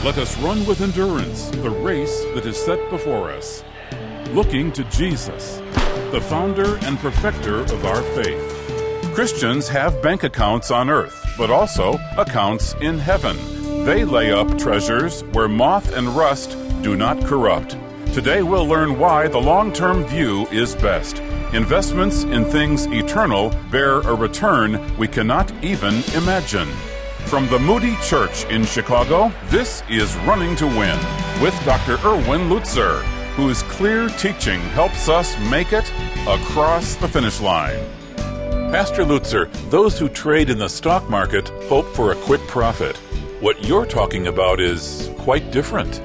Let us run with endurance the race that is set before us, looking to Jesus, the founder and perfecter of our faith. Christians have bank accounts on earth, but also accounts in heaven. They lay up treasures where moth and rust do not corrupt. Today we'll learn why the long-term view is best. Investments in things eternal bear a return we cannot even imagine. From the Moody Church in Chicago, this is Running to Win with Dr. Erwin Lutzer, whose clear teaching helps us make it across the finish line. Pastor Lutzer, those who trade in the stock market hope for a quick profit. What you're talking about is quite different.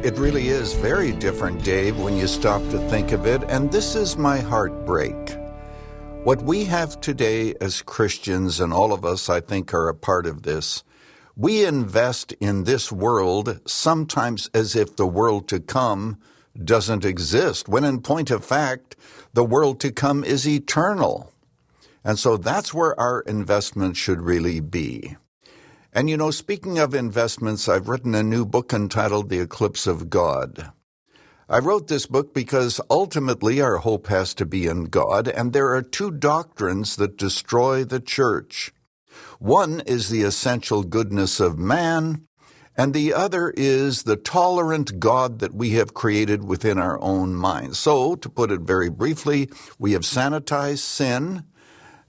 It really is very different, Dave, when you stop to think of it, and this is my heartbreak. What we have today as Christians, and all of us, I think, are a part of this, we invest in this world sometimes as if the world to come doesn't exist, when in point of fact, the world to come is eternal. And so that's where our investment should really be. And you know, speaking of investments, I've written a new book entitled The Eclipse of God. I wrote this book because ultimately our hope has to be in God, and there are two doctrines that destroy the church. One is the essential goodness of man, and the other is the tolerant God that we have created within our own minds. So, to put it very briefly, we have sanitized sin,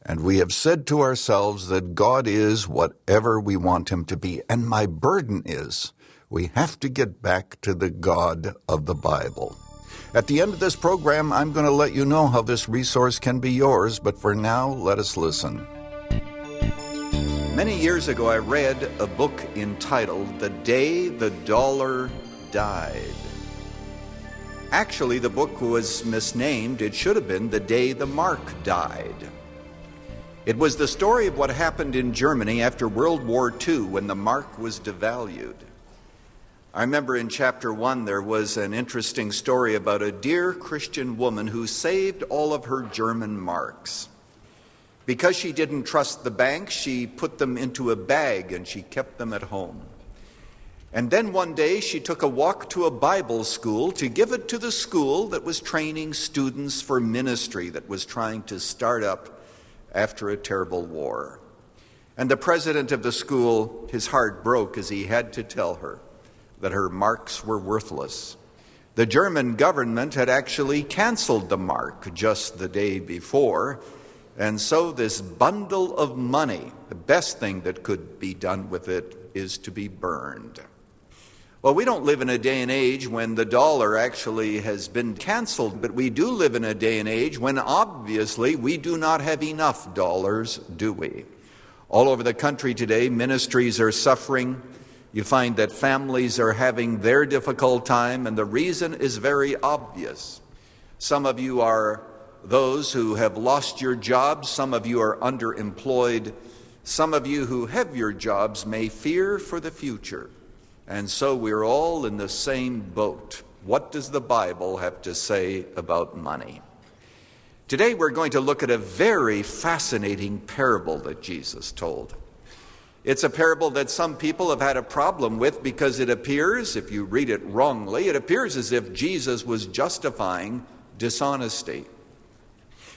and we have said to ourselves that God is whatever we want him to be. And my burden is we have to get back to the God of the Bible. At the end of this program, I'm going to let you know how this resource can be yours, but for now, let us listen. Many years ago, I read a book entitled The Day the Dollar Died. Actually, the book was misnamed. It should have been The Day the Mark Died. It was the story of what happened in Germany after World War II when the mark was devalued. I remember in chapter 1 there was an interesting story about a dear Christian woman who saved all of her German marks. Because she didn't trust the bank, she put them into a bag and she kept them at home. And then one day she took a walk to a Bible school to give it to the school that was training students for ministry that was trying to start up after a terrible war. And the president of the school, his heart broke as he had to tell her that her marks were worthless. The German government had actually canceled the mark just the day before, and so this bundle of money, the best thing that could be done with it is to be burned. Well, we don't live in a day and age when the dollar actually has been canceled, but we do live in a day and age when obviously we do not have enough dollars, do we? All over the country today, ministries are suffering. You find that families are having their difficult time, and the reason is very obvious. Some of you are those who have lost your jobs. Some of you are underemployed. Some of you who have your jobs may fear for the future. And so we're all in the same boat. What does the Bible have to say about money? Today we're going to look at a very fascinating parable that Jesus told. It's a parable that some people have had a problem with because it appears, if you read it wrongly, it appears as if Jesus was justifying dishonesty.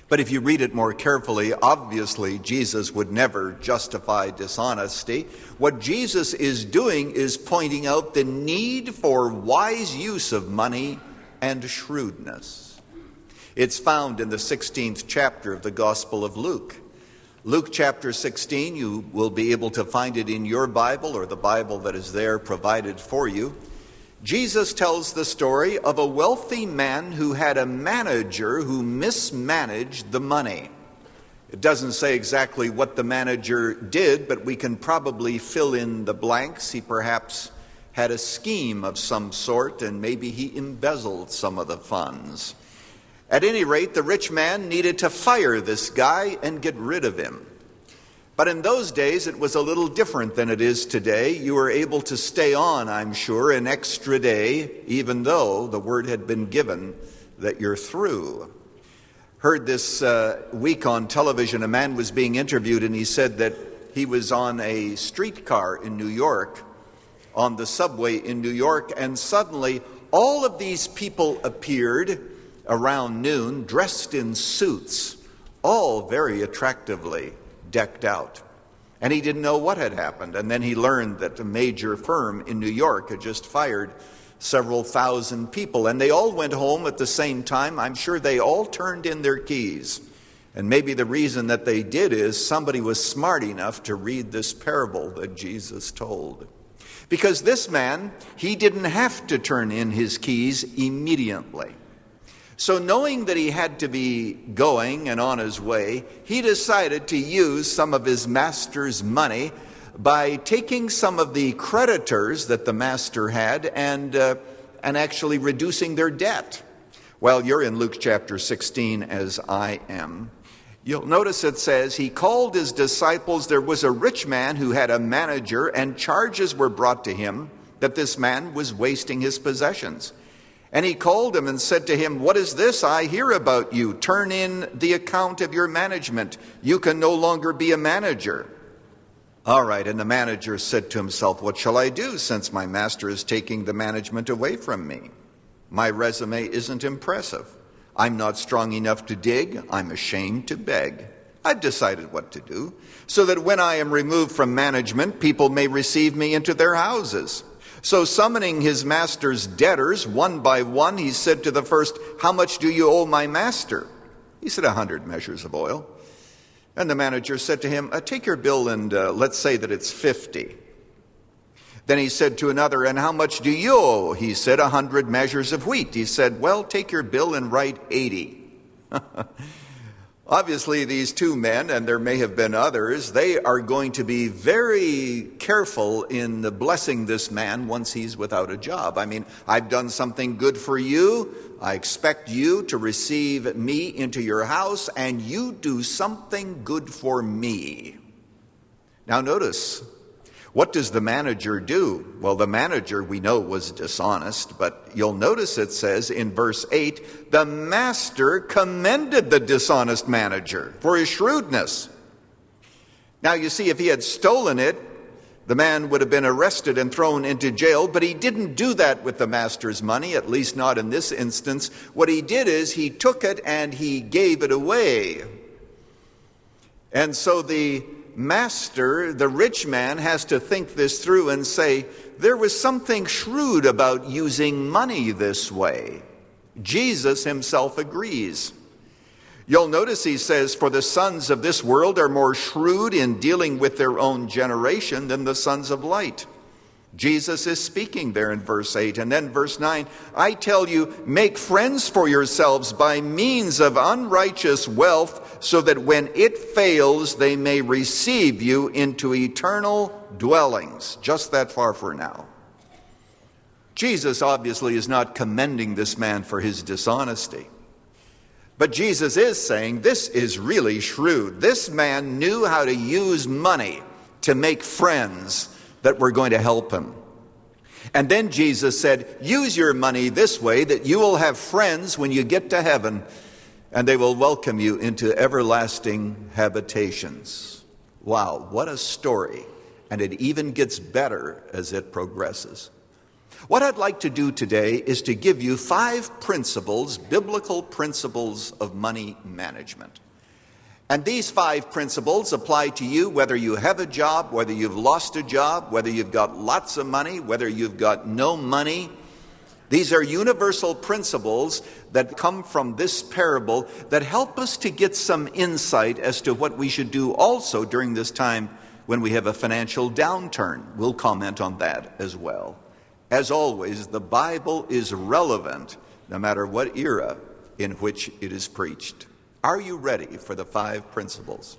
But if you read it more carefully, obviously Jesus would never justify dishonesty. What Jesus is doing is pointing out the need for wise use of money and shrewdness. It's found in the 16th chapter of the Gospel of Luke. Luke chapter 16, you will be able to find it in your Bible or the Bible that is there provided for you. Jesus tells the story of a wealthy man who had a manager who mismanaged the money. It doesn't say exactly what the manager did, but we can probably fill in the blanks. He perhaps had a scheme of some sort, and maybe he embezzled some of the funds. At any rate, the rich man needed to fire this guy and get rid of him. But in those days, it was a little different than it is today. You were able to stay on, I'm sure, an extra day, even though the word had been given that you're through. Heard this week on television, a man was being interviewed, and he said that he was on a streetcar in New York, on the subway in New York, and suddenly all of these people appeared around noon dressed in suits, all very attractively decked out. And he didn't know what had happened. And then he learned that a major firm in New York had just fired several thousand people. And they all went home at the same time. I'm sure they all turned in their keys. And maybe the reason that they did is somebody was smart enough to read this parable that Jesus told. Because this man, he didn't have to turn in his keys immediately. So knowing that he had to be going and on his way, he decided to use some of his master's money by taking some of the creditors that the master had and actually reducing their debt. Well, you're in Luke chapter 16 as I am. You'll notice it says, he called his disciples. There was a rich man who had a manager, and charges were brought to him that this man was wasting his possessions. And he called him and said to him, "What is this I hear about you? Turn in the account of your management. You can no longer be a manager." All right, and the manager said to himself, "What shall I do since my master is taking the management away from me? My resume isn't impressive. I'm not strong enough to dig. I'm ashamed to beg. I've decided what to do, so that when I am removed from management, people may receive me into their houses." So summoning his master's debtors one by one, he said to the first, "How much do you owe my master?" He said, 100 measures of oil. And the manager said to him, "Take your bill and let's say that it's 50. Then he said to another, "And how much do you owe?" He said, 100 measures of wheat. He said, "Well, take your bill and write 80. Obviously, these two men, and there may have been others, they are going to be very careful in blessing this man once he's without a job. I mean, I've done something good for you. I expect you to receive me into your house, and you do something good for me. Now notice, what does the manager do? Well, the manager, we know, was dishonest, but you'll notice it says in verse 8, the master commended the dishonest manager for his shrewdness. Now, you see, if he had stolen it, the man would have been arrested and thrown into jail, but he didn't do that with the master's money, at least not in this instance. What he did is he took it and he gave it away. And so the master, the rich man, has to think this through and say, there was something shrewd about using money this way. Jesus himself agrees. You'll notice he says, for the sons of this world are more shrewd in dealing with their own generation than the sons of light. Jesus is speaking there in verse 8. And then verse 9, I tell you, make friends for yourselves by means of unrighteous wealth, so that when it fails, they may receive you into eternal dwellings. Just that far for now. Jesus obviously is not commending this man for his dishonesty. But Jesus is saying this is really shrewd. This man knew how to use money to make friends that were going to help him. And then Jesus said, use your money this way that you will have friends when you get to heaven, and they will welcome you into everlasting habitations. Wow, what a story. And it even gets better as it progresses. What I'd like to do today is to give you 5 principles, biblical principles of money management. And these 5 principles apply to you whether you have a job, whether you've lost a job, whether you've got lots of money, whether you've got no money. These are universal principles that come from this parable that help us to get some insight as to what we should do also during this time when we have a financial downturn. We'll comment on that as well. As always, the Bible is relevant no matter what era in which it is preached. Are you ready for the 5 principles?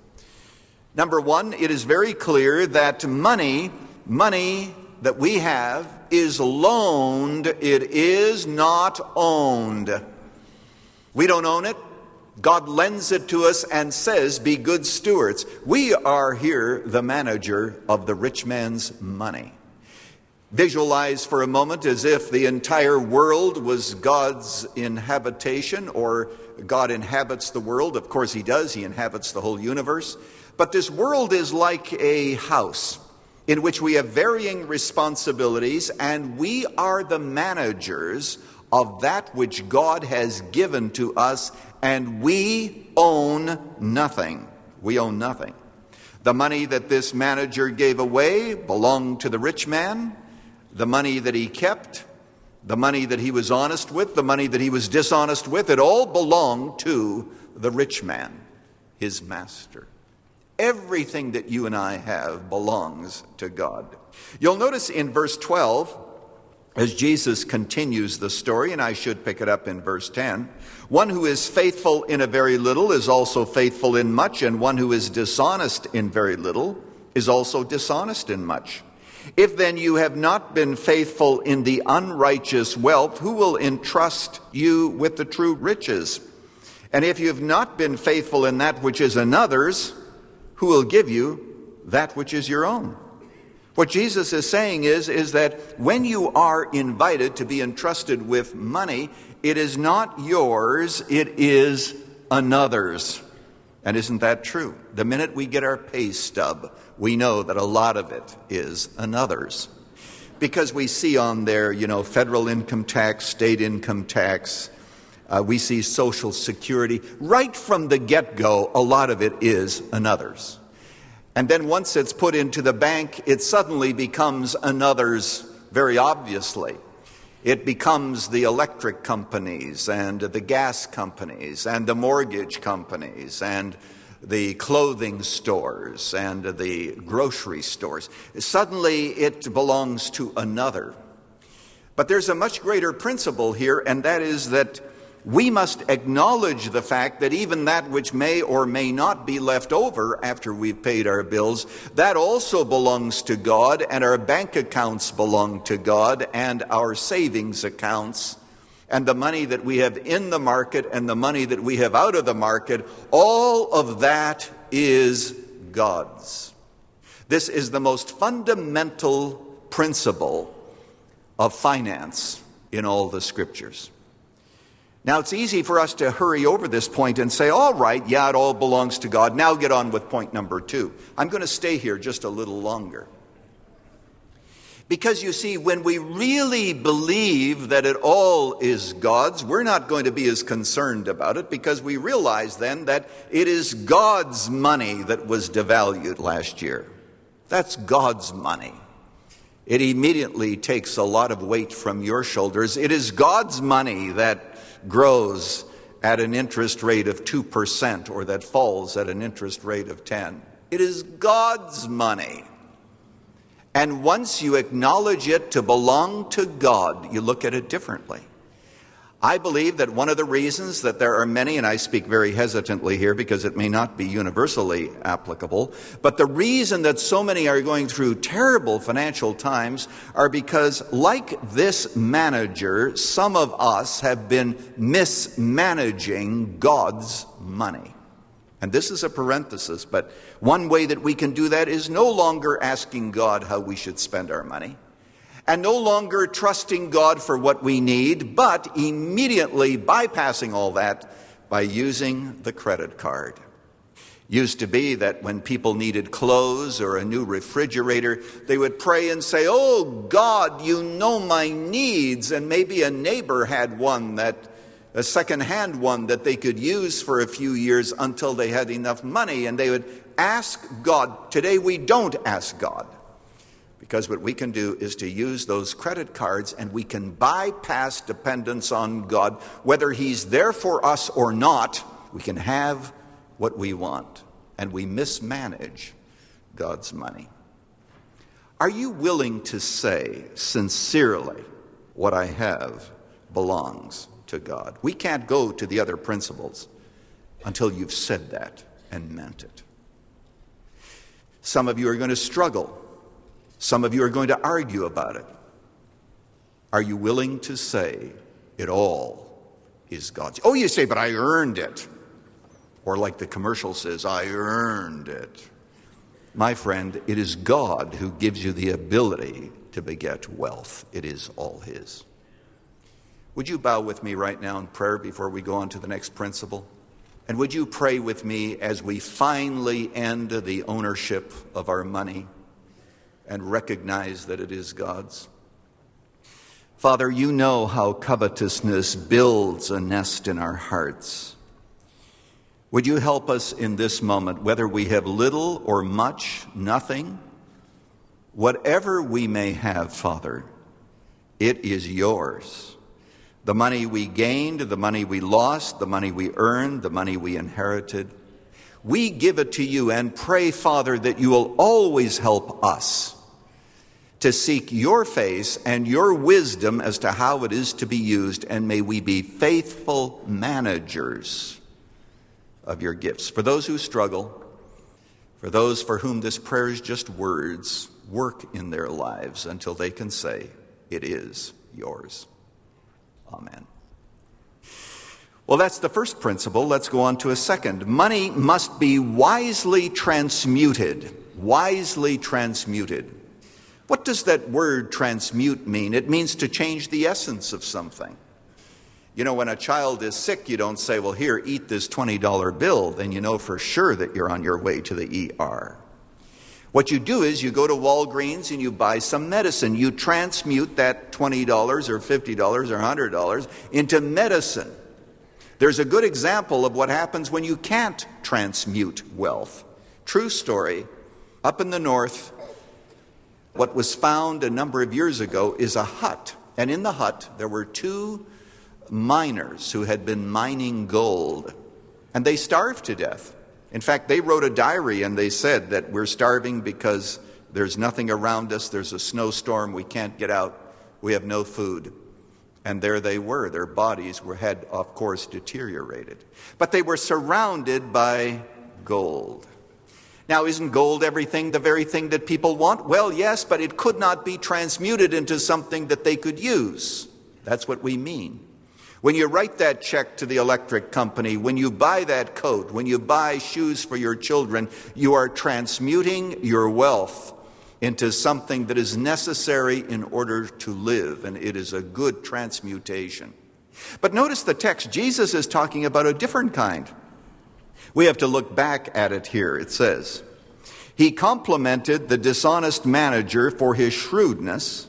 Number 1, it is very clear that money that we have is loaned. It is not owned. We don't own it. God lends it to us and says, be good stewards. We are here the manager of the rich man's money. Visualize for a moment as if the entire world was God's inhabitation, or God inhabits the world. Of course he does. He inhabits the whole universe. But this world is like a house. in which we have varying responsibilities, and we are the managers of that which God has given to us, and we own nothing. We own nothing. The money that this manager gave away belonged to the rich man. The money that he kept, the money that he was honest with, the money that he was dishonest with, it all belonged to the rich man, his master. Everything that you and I have belongs to God. You'll notice in verse 12, as Jesus continues the story, and I should pick it up in verse 10, one who is faithful in a very little is also faithful in much, and one who is dishonest in very little is also dishonest in much. If then you have not been faithful in the unrighteous wealth, who will entrust you with the true riches? And if you have not been faithful in that which is another's, who will give you that which is your own? What Jesus is saying is that when you are invited to be entrusted with money, it is not yours, it is another's. And isn't that true? The minute we get our pay stub, we know that a lot of it is another's. Because we see on there, federal income tax, state income tax, we see Social Security. Right from the get-go, a lot of it is another's. And then once it's put into the bank, it suddenly becomes another's very obviously. It becomes the electric companies and the gas companies and the mortgage companies and the clothing stores and the grocery stores. Suddenly it belongs to another. But there's a much greater principle here, and that is that we must acknowledge the fact that even that which may or may not be left over after we've paid our bills, that also belongs to God, and our bank accounts belong to God, and our savings accounts, and the money that we have in the market and the money that we have out of the market, all of that is God's. This is the most fundamental principle of finance in all the scriptures. Now, it's easy for us to hurry over this point and say, all right, yeah, it all belongs to God. Now get on with point number 2. I'm going to stay here just a little longer. Because you see, when we really believe that it all is God's, we're not going to be as concerned about it, because we realize then that it is God's money that was devalued last year. That's God's money. It immediately takes a lot of weight from your shoulders. It is God's money that grows at an interest rate of 2% or that falls at an interest rate of 10%. It is God's money. And once you acknowledge it to belong to God, you look at it differently. I believe that one of the reasons that there are many, and I speak very hesitantly here because it may not be universally applicable, but the reason that so many are going through terrible financial times are because, like this manager, some of us have been mismanaging God's money. And this is a parenthesis, but one way that we can do that is no longer asking God how we should spend our money, and no longer trusting God for what we need, but immediately bypassing all that by using the credit card. Used to be that when people needed clothes or a new refrigerator, they would pray and say, "Oh God, you know my needs." And maybe a neighbor had one, a second-hand one that they could use for a few years until they had enough money, and they would ask God. Today we don't ask God, because what we can do is to use those credit cards, and we can bypass dependence on God. Whether He's there for us or not, we can have what we want, and we mismanage God's money. Are you willing to say sincerely, what I have belongs to God? We can't go to the other principles until you've said that and meant it. Some of you are going to struggle. Some of you are going to argue about it. Are you willing to say it all is God's? Oh, you say, but I earned it. Or like the commercial says, I earned it. My friend, it is God who gives you the ability to beget wealth. It is all His. Would you bow with me right now in prayer before we go on to the next principle? And would you pray with me as we finally end the ownership of our money? and recognize that it is God's. Father, you know how covetousness builds a nest in our hearts. Would you help us in this moment, whether we have little or much, nothing, whatever we may have, Father, it is yours. The money we gained, the money we lost, the money we earned, the money we inherited, we give it to you and pray, Father, that you will always help us to seek your face and your wisdom as to how it is to be used, and may we be faithful managers of your gifts. For those who struggle, for those for whom this prayer is just words, work in their lives until they can say, it is yours. Amen. Well, that's the first principle. Let's go on to a second. Money must be wisely transmuted. Wisely transmuted. What does that word transmute mean? It means to change the essence of something. You know, when a child is sick, you don't say, well, here, eat this $20 bill. Then you know for sure that you're on your way to the ER. What you do is you go to Walgreens and you buy some medicine. You transmute that $20 or $50 or $100 into medicine. There's a good example of what happens when you can't transmute wealth. True story. Up in the north, what was found a number of years ago is a hut. And in the hut, there were two miners who had been mining gold. And they starved to death. In fact, they wrote a diary and they said that we're starving because there's nothing around us. There's a snowstorm. We can't get out. We have no food. And there they were. Their bodies had, of course, deteriorated. But they were surrounded by gold. Now, isn't gold everything, the very thing that people want? Well, yes, but it could not be transmuted into something that they could use. That's what we mean. When you write that check to the electric company, when you buy that coat, when you buy shoes for your children, you are transmuting your wealth into something that is necessary in order to live, and it is a good transmutation. But notice the text. Jesus is talking about a different kind. We have to look back at it here. It says, he complimented the dishonest manager for his shrewdness.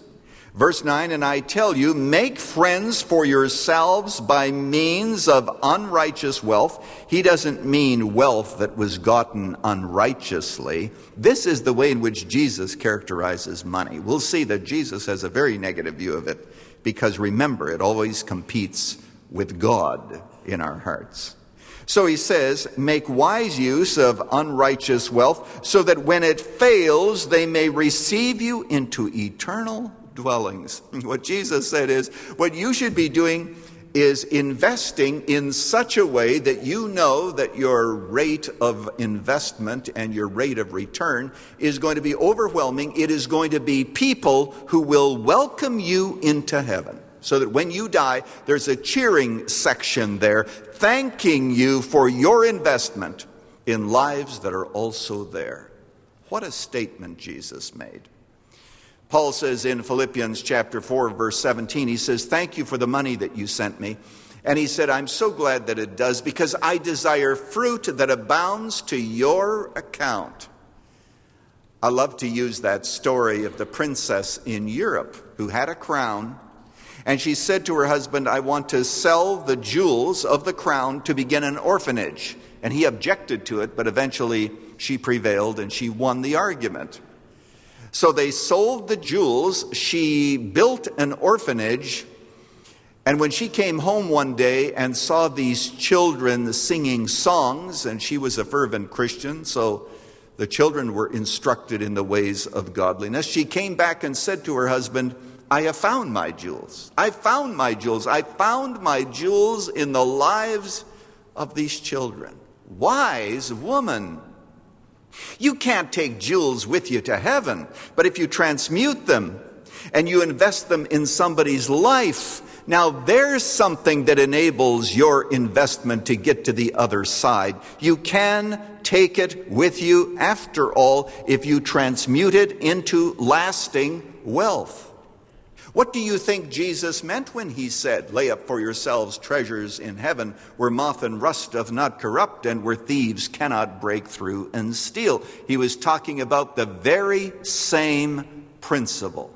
Verse 9, and I tell you, make friends for yourselves by means of unrighteous wealth. He doesn't mean wealth that was gotten unrighteously. This is the way in which Jesus characterizes money. We'll see that Jesus has a very negative view of it because, remember, it always competes with God in our hearts. So he says, make wise use of unrighteous wealth so that when it fails, they may receive you into eternal dwellings. What Jesus said is, what you should be doing is investing in such a way that you know that your rate of investment and your rate of return is going to be overwhelming. It is going to be people who will welcome you into heaven. So that when you die, there's a cheering section there, thanking you for your investment in lives that are also there. What a statement Jesus made. Paul says in Philippians chapter 4, verse 17, he says, thank you for the money that you sent me. And he said, I'm so glad that it does, because I desire fruit that abounds to your account. I love to use that story of the princess in Europe who had a crown. And she said to her husband, I want to sell the jewels of the crown to begin an orphanage. And he objected to it, but eventually she prevailed and she won the argument. So they sold the jewels. She built an orphanage. And when she came home one day and saw these children singing songs, and she was a fervent Christian, so the children were instructed in the ways of godliness, she came back and said to her husband, I have found my jewels. I found my jewels. I found my jewels in the lives of these children. Wise woman. You can't take jewels with you to heaven, but if you transmute them and you invest them in somebody's life, now there's something that enables your investment to get to the other side. You can take it with you after all if you transmute it into lasting wealth. What do you think Jesus meant when he said, "Lay up for yourselves treasures in heaven, where moth and rust doth not corrupt, and where thieves cannot break through and steal"? He was talking about the very same principle.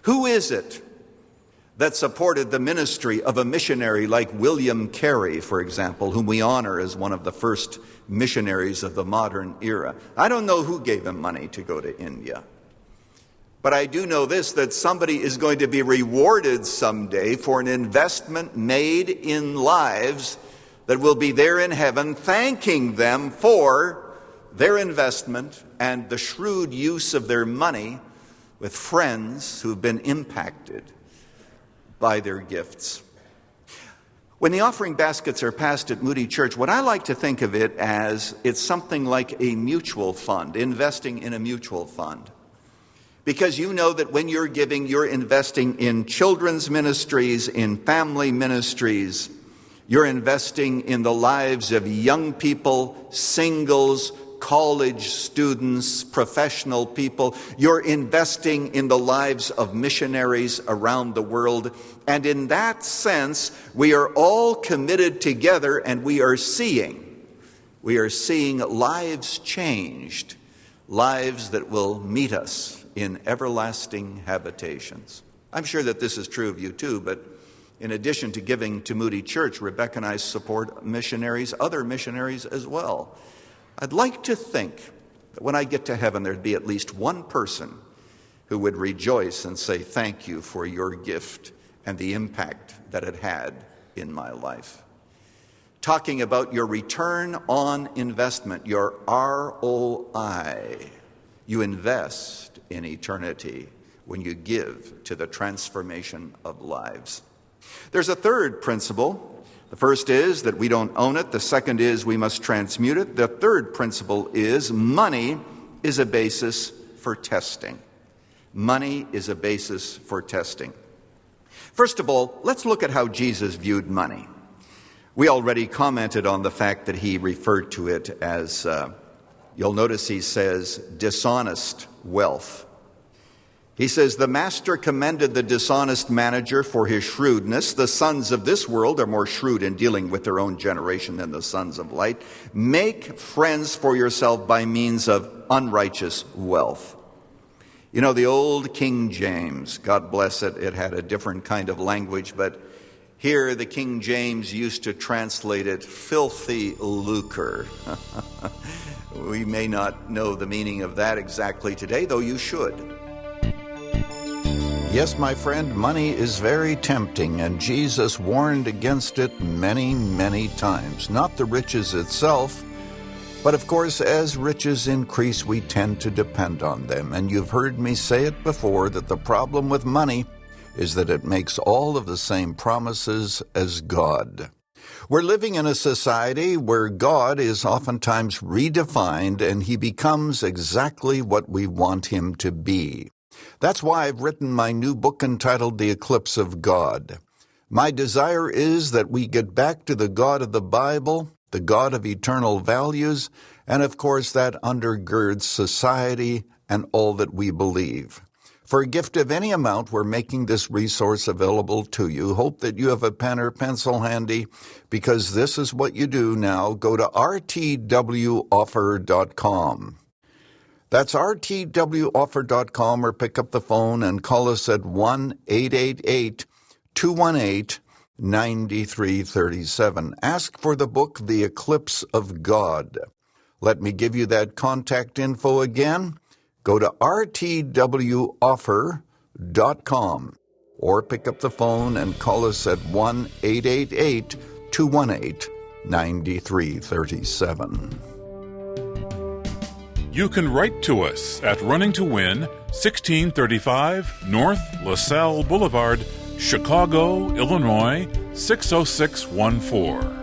Who is it that supported the ministry of a missionary like William Carey, for example, whom we honor as one of the first missionaries of the modern era? I don't know who gave him money to go to India. But I do know this, that somebody is going to be rewarded someday for an investment made in lives that will be there in heaven, thanking them for their investment and the shrewd use of their money with friends who've been impacted by their gifts. When the offering baskets are passed at Moody Church, what I like to think of it as, it's something like a mutual fund, investing in a mutual fund. Because you know that when you're giving, you're investing in children's ministries, in family ministries. You're investing in the lives of young people, singles, college students, professional people. You're investing in the lives of missionaries around the world. And in that sense, we are all committed together, and we are seeing lives changed, lives that will meet us in everlasting habitations. I'm sure that this is true of you too, but in addition to giving to Moody Church, Rebecca and I support missionaries, other missionaries as well. I'd like to think that when I get to heaven, there'd be at least one person who would rejoice and say, "Thank you for your gift and the impact that it had in my life." Talking about your return on investment, your ROI. You invest in eternity when you give to the transformation of lives. There's a third principle. The first is that we don't own it. The second is we must transmute it. The third principle is money is a basis for testing. Money is a basis for testing. First of all, let's look at how Jesus viewed money. We already commented on the fact that he referred to it as you'll notice he says dishonest wealth. He says, "The master commended the dishonest manager for his shrewdness. The sons of this world are more shrewd in dealing with their own generation than the sons of light. Make friends for yourself by means of unrighteous wealth." You know, the old King James, God bless it, it had a different kind of language, but here the King James used to translate it filthy lucre. We may not know the meaning of that exactly today, though you should. Yes, my friend, money is very tempting, and Jesus warned against it many, many times. Not the riches itself, but of course, as riches increase, we tend to depend on them. And you've heard me say it before, that the problem with money is that it makes all of the same promises as God. We're living in a society where God is oftentimes redefined, and he becomes exactly what we want him to be. That's why I've written my new book entitled The Eclipse of God. My desire is that we get back to the God of the Bible, the God of eternal values, and of course that undergirds society and all that we believe. For a gift of any amount, we're making this resource available to you. Hope that you have a pen or pencil handy, because this is what you do now. Go to rtwoffer.com. That's rtwoffer.com, or pick up the phone and call us at 1-888-218-9337. Ask for the book, The Eclipse of God. Let me give you that contact info again. Go to rtwoffer.com or pick up the phone and call us at 1-888-218-9337. You can write to us at Running to Win, 1635 North LaSalle Boulevard, Chicago, Illinois, 60614.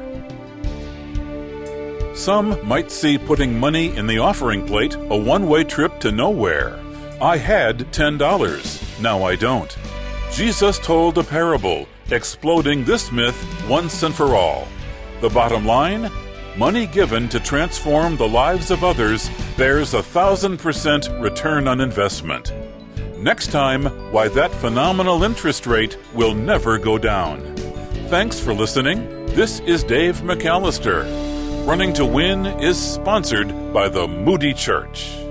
Some might see putting money in the offering plate a one-way trip to nowhere. I had $10. Now I don't. Jesus told a parable exploding this myth once and for all. The bottom line? Money given to transform the lives of others bears 1,000% return on investment. Next time, why that phenomenal interest rate will never go down. Thanks for listening. This is Dave McAllister. Running to Win is sponsored by the Moody Church.